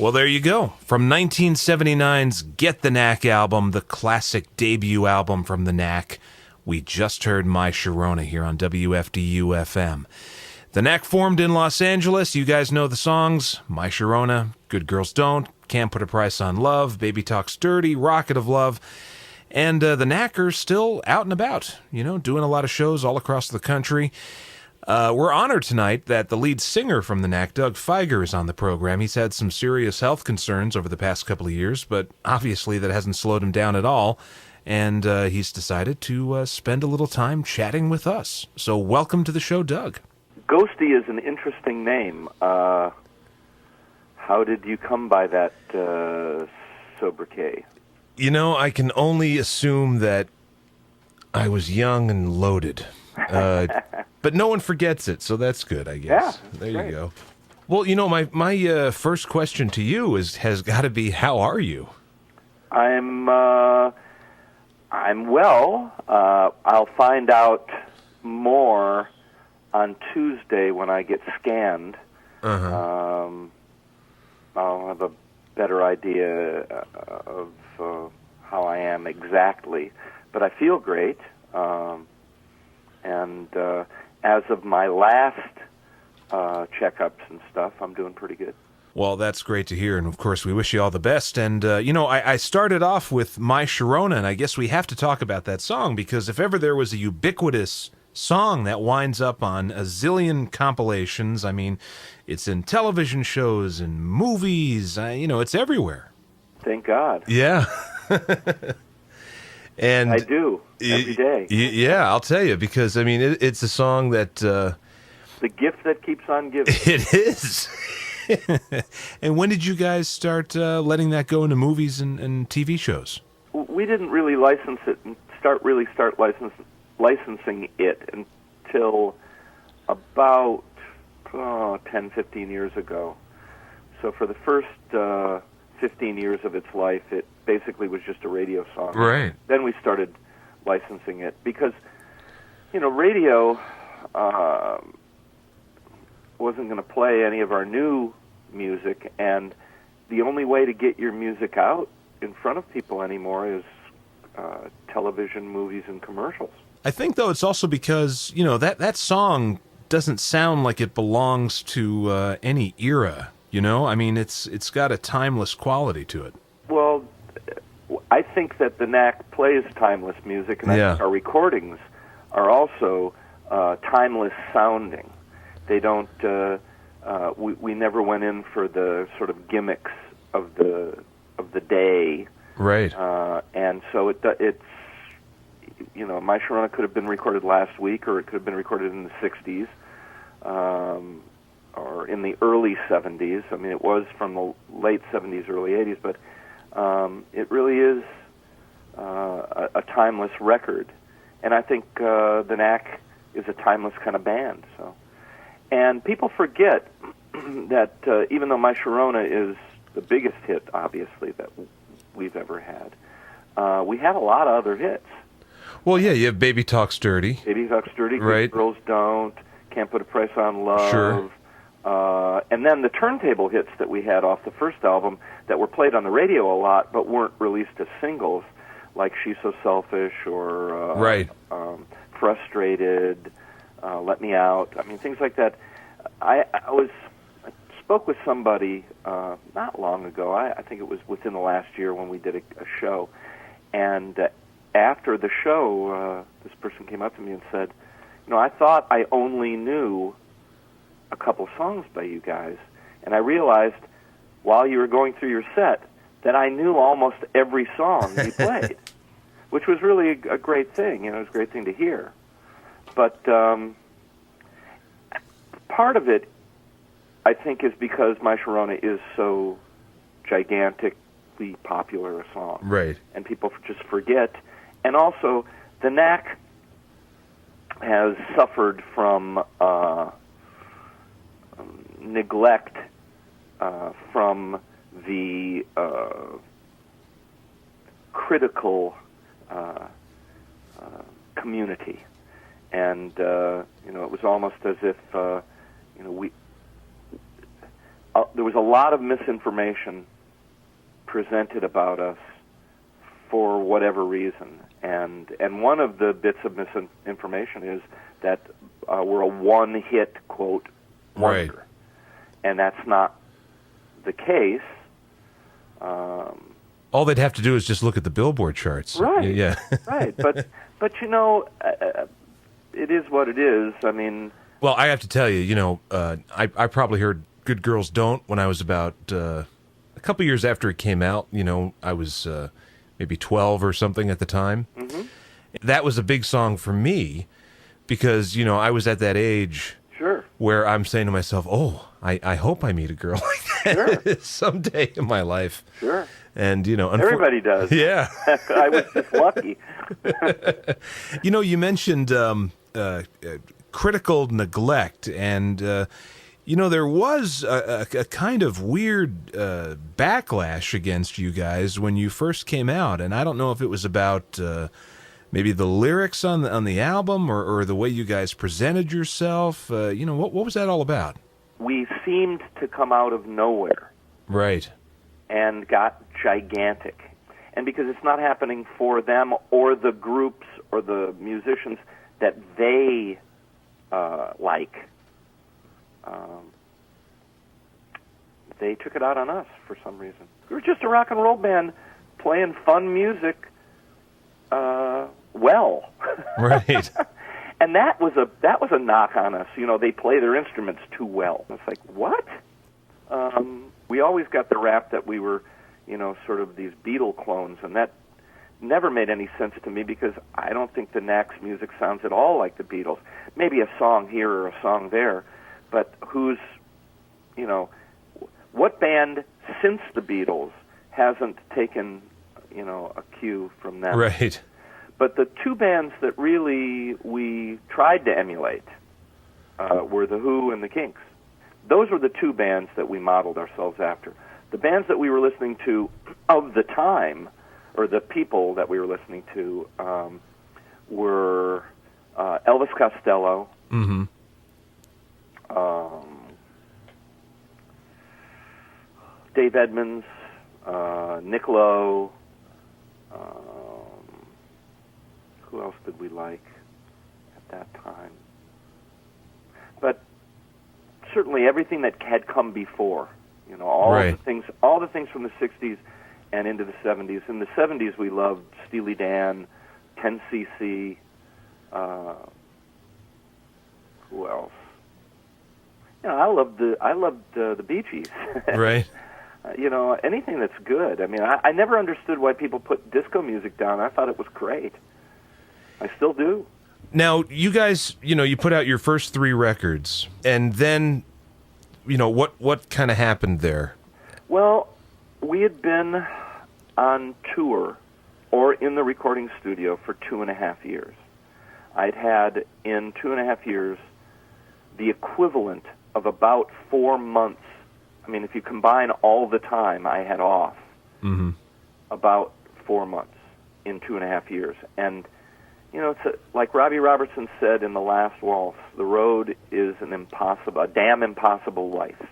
Well, there you go. From 1979's Get the Knack album, the classic debut album from the Knack, we just heard My Sharona here on WFDU FM. The Knack formed in Los Angeles. You guys know the songs. My Sharona, Good Girls Don't, Can't Put a Price on Love, Baby Talk Sturdy, Rocket of Love. And the Knack are still out and about, doing a lot of shows all across the country. We're honored tonight that the lead singer from the Knack, Doug Fieger, is on the program. He's had some serious health concerns over the past couple of years, but obviously that hasn't slowed him down at all. And he's decided to spend a little time chatting with us. So welcome to the show, Doug. Ghosty is an interesting name. How did you come by that sobriquet? I can only assume that I was young and loaded. But no one forgets it, so that's good, I guess. Yeah, there great. You go. Well, my first question to you has got to be, how are you? I'm well. I'll find out more on Tuesday when I get scanned. Uh-huh. I'll have a better idea of how I am exactly. But I feel great. And as of my last checkups and stuff, I'm doing pretty good. Well, that's great to hear, and of course, we wish you all the best. And, I started off with My Sharona, and I guess we have to talk about that song, because if ever there was a ubiquitous song that winds up on a zillion compilations, I mean, it's in television shows and movies, it's everywhere. Thank God. Yeah. And I do, every day. Yeah, I'll tell you, because, it's a song that... the gift that keeps on giving. It is. And when did you guys start letting that go into movies and TV shows? We didn't really license it and start licensing it until about 10, 15 years ago. So for the first 15 years of its life, it basically was just a radio song. Right. Then we started licensing it because, radio wasn't going to play any of our new music, and the only way to get your music out in front of people anymore is television, movies, and commercials. I think, though, it's also because, that song doesn't sound like it belongs to any era, It's got a timeless quality to it. Well, I think that the Knack plays timeless music, and I think our recordings are also timeless sounding. They don't... we never went in for the sort of gimmicks of the day, right? And so it's My Sharona could have been recorded last week, or it could have been recorded in the '60s, or in the early '70s. I mean, it was from the late '70s, early '80s, but it really is a timeless record, and I think the Knack is a timeless kind of band. So. And people forget that even though My Sharona is the biggest hit, obviously, that we've ever had, we have a lot of other hits. Well, yeah, you have Baby Talk Sturdy. Baby Talk Sturdy, right. Good Girls Don't, Can't Put a Price on Love. Sure. And then the turntable hits that we had off the first album that were played on the radio a lot but weren't released as singles, like She's So Selfish or right. Frustrated, Let Me Out. I mean, things like that. I spoke with somebody not long ago. I think it was within the last year when we did a show. And after the show, this person came up to me and said, I thought I only knew a couple songs by you guys. And I realized while you were going through your set that I knew almost every song you played, which was really a great thing. It was a great thing to hear. But part of it, I think, is because My Sharona is so gigantically popular a song. Right. And people just forget. And also, the Knack has suffered from neglect from the critical community. And, it was almost as if, there was a lot of misinformation presented about us for whatever reason, and one of the bits of misinformation is that we're a one-hit quote wonder, Right. and that's not the case. All they'd have to do is just look at the Billboard charts. Right. Yeah. Right. But it is what it is. I mean, Well, I have to tell you, I probably heard Good Girls Don't when I was about a couple years after it came out. I was maybe 12 or something at the time. mm-hmm. That was a big song for me because, I was at that age Sure. where I'm saying to myself, oh, I hope I meet a girl like that Sure. someday in my life. Sure. And, Everybody does. Yeah. I was just lucky. You mentioned critical neglect, and there was a kind of weird backlash against you guys when you first came out, and I don't know if it was about maybe the lyrics on the album or the way you guys presented yourself. What was that all about? We seemed to come out of nowhere. Right. And got gigantic. And because it's not happening for them or the groups or the musicians that they like, they took it out on us for some reason. We were just a rock and roll band playing fun music well. Right. And that was a knock on us. They play their instruments too well. It's like, what? We always got the rap that we were, sort of these Beatle clones, and that never made any sense to me because I don't think the Knack's music sounds at all like the Beatles. Maybe a song here or a song there, but what band since the Beatles hasn't taken, a cue from them? Right. But the two bands that really we tried to emulate were The Who and the Kinks. Those were the two bands that we modeled ourselves after. The bands that we were listening to of the time, or the people that we were listening to, were Elvis Costello, mm-hmm. Dave Edmunds, Nick Lowe. Who else did we like at that time? But certainly everything that had come before, all Right. the things from the 60s and into the 70s. In the 70s, we loved Steely Dan, 10cc. Who else? I loved the Bee Gees. Right. Anything that's good. I mean, I never understood why people put disco music down. I thought it was great. I still do. Now, you guys, you put out your first 3 records, and then, what kind of happened there? Well, we had been on tour or in the recording studio for 2.5 years. I'd had, in 2.5 years, the equivalent of about 4 months. I mean, if you combine all the time I had off, mm-hmm. about 4 months in 2.5 years. And it's like Robbie Robertson said in The Last Waltz, the road is a damn impossible life.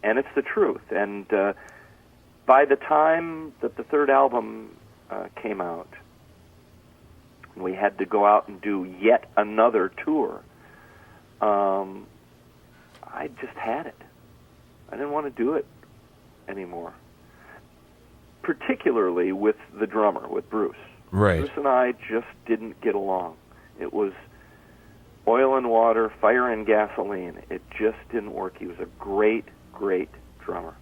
And it's the truth. And by the time that the third album came out, we had to go out and do yet another tour. I just had it. I didn't want to do it anymore. Particularly with the drummer, with Bruce. Right. Bruce and I just didn't get along. It was oil and water, fire and gasoline. It just didn't work. He was a great, great drummer,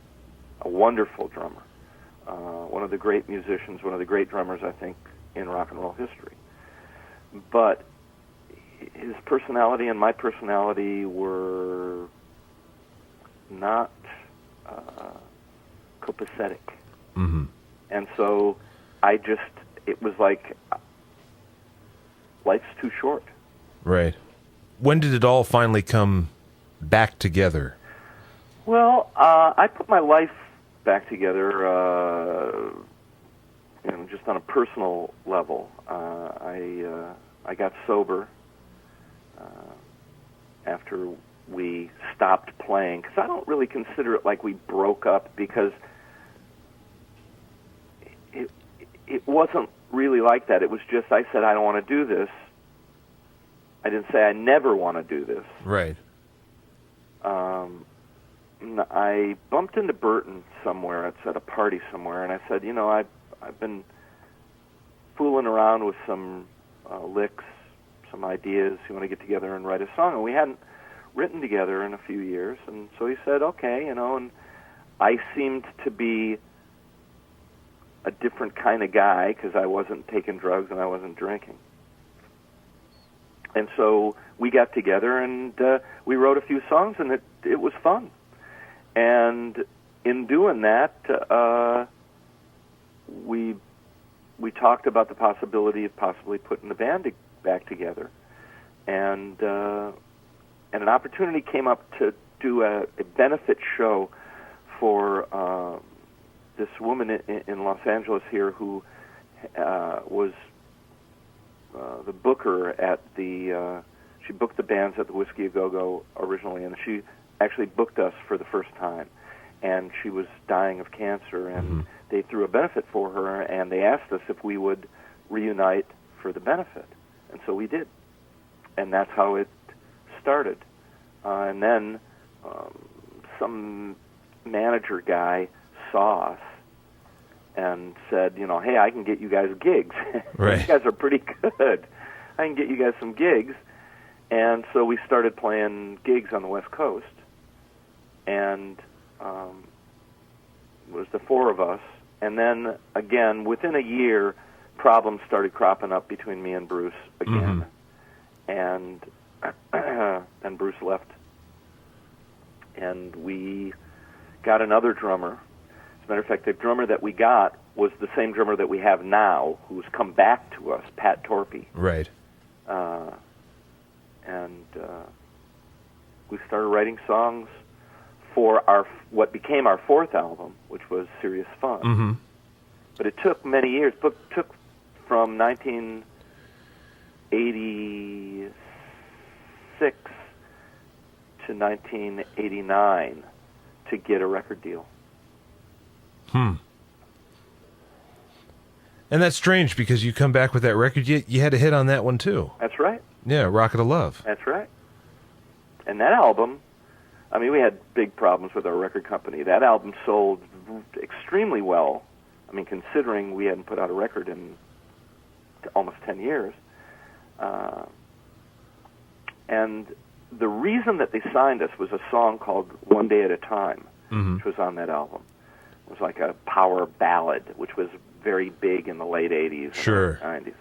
a wonderful drummer, one of the great musicians, one of the great drummers, I think, in rock and roll history. But his personality and my personality were not copacetic. Mm-hmm. And so it was like, life's too short. Right. When did it all finally come back together? Well, I put my life back together, just on a personal level. I got sober after we stopped playing, because I don't really consider it like we broke up, because it wasn't really like that. It was just, I said, I don't want to do this. I didn't say I never want to do this. Right. I bumped into Burton somewhere. It's at a party somewhere, and I said, I've been fooling around with some licks, some ideas. You want to get together and write a song? And we hadn't written together in a few years, and so he said, okay, and I seemed to be a different kind of guy, because I wasn't taking drugs and I wasn't drinking. And so we got together and we wrote a few songs, and it was fun. And in doing that, we talked about the possibility of possibly putting the band back together, and an opportunity came up to do a benefit show for this woman in Los Angeles here who was the booker at the. She booked the bands at the Whiskey A Go-Go originally, and she actually booked us for the first time. And she was dying of cancer, and they threw a benefit for her, and they asked us if we would reunite for the benefit. And so we did. And that's how it started. And then some manager guy saw us and said, hey, I can get you guys gigs. Right. You guys are pretty good. I can get you guys some gigs. And so we started playing gigs on the West Coast. And it was the four of us. And then, again, within a year, problems started cropping up between me and Bruce again. And Bruce left. And we got another drummer. As a matter of fact, the drummer that we got was the same drummer that we have now, who's come back to us, Pat Torpy. Right. And we started writing songs for what became our fourth album, which was Serious Fun. But it took many years. It took from 1986 to 1989 to get a record deal. And that's strange, because you come back with that record, you had a hit on that one too. That's right. Yeah, Rocket of Love. That's right. And that album, we had big problems with our record company. That album sold extremely well. Considering we hadn't put out a record in almost 10 years. And the reason that they signed us was a song called One Day at a Time, which was on that album. It was like a power ballad, which was very big in the late 80s Sure. and 90s.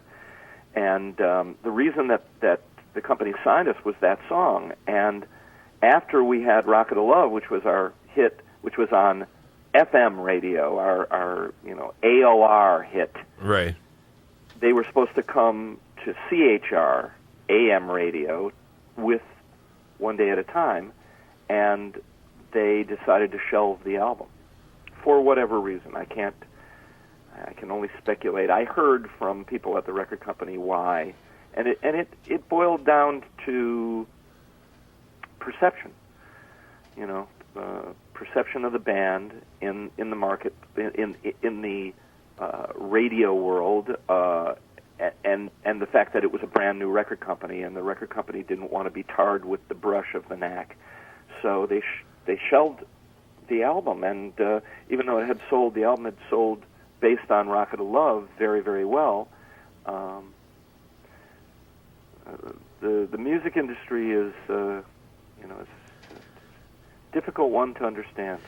And the reason that the company signed us was that song. And after we had Rocket of Love, which was our hit, which was on FM radio, our AOR hit. Right. They were supposed to come to CHR, AM radio, with One Day at a Time, and they decided to shelve the album for whatever reason. I can only speculate. I heard from people at the record company why, and it boiled down to perception. Perception of the band in the market, in the radio world, and the fact that it was a brand new record company, and the record company didn't want to be tarred with the brush of the Knack, so they shelved the album. And even though the album had sold based on Rocket of Love very, very well. The music industry is it's a difficult one to understand.